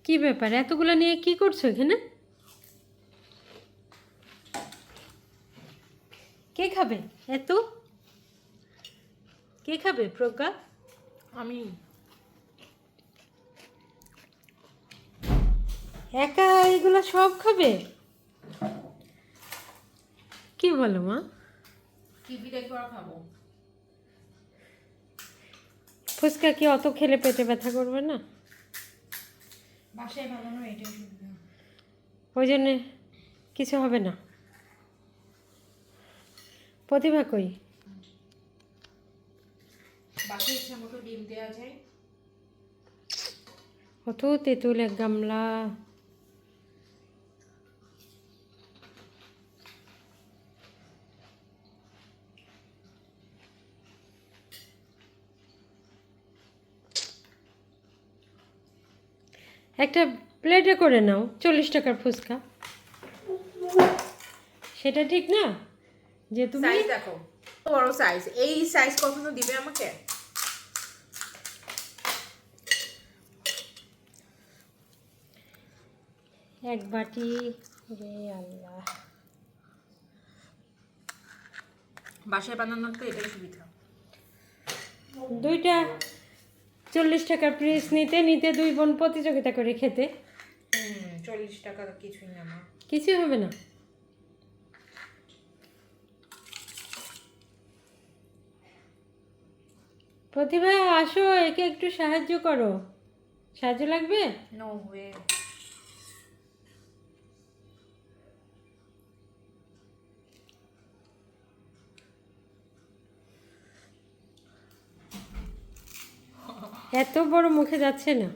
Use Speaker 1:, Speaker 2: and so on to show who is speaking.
Speaker 1: কি ব্যাপার, এতগুলো নিয়ে কি করছো এখানে? কে খাবে এত? কে খাবে প্রজ্ঞা?
Speaker 2: আমি।
Speaker 1: একা এগুলো সব খাবে? কি বলো মা?
Speaker 2: টিভি দেখবো আর খাবো।
Speaker 1: ফুচকা কি অত খেলে পেটে ব্যথা করবে না?
Speaker 2: বাসায় বানানো এটাই সুবিধা।
Speaker 1: ওই জন্যে কিছু হবে না। প্রতিভা কই?
Speaker 2: বাসায় ইচ্ছা মতো ডিম দেওয়া যায়।
Speaker 1: অত তেঁতুল এক গামলা। একটা প্লেটে করে নাও, 40 টাকার ফুচকা। সেটা ঠিক না যে তুমি
Speaker 2: সাইজ দেখো, বড় সাইজ। এই সাইজ কখনো দিবে আমাকে?
Speaker 1: এক বাটি। রে আল্লাহ,
Speaker 2: বাসায় বানানোর তো এটাই সুবিধা।
Speaker 1: দুইটা 40 টাকার পিস নিতে নিতে দুই বোন প্রতিযোগিতা করে খেতে।
Speaker 2: 40 টাকা কিছুই না মা।
Speaker 1: কিছুই হবে না। প্রতিভা আসো, একে একটু সাহায্য করো। সাহায্য লাগবে?
Speaker 2: No way.
Speaker 1: এত বড় মুখে যাচ্ছে না।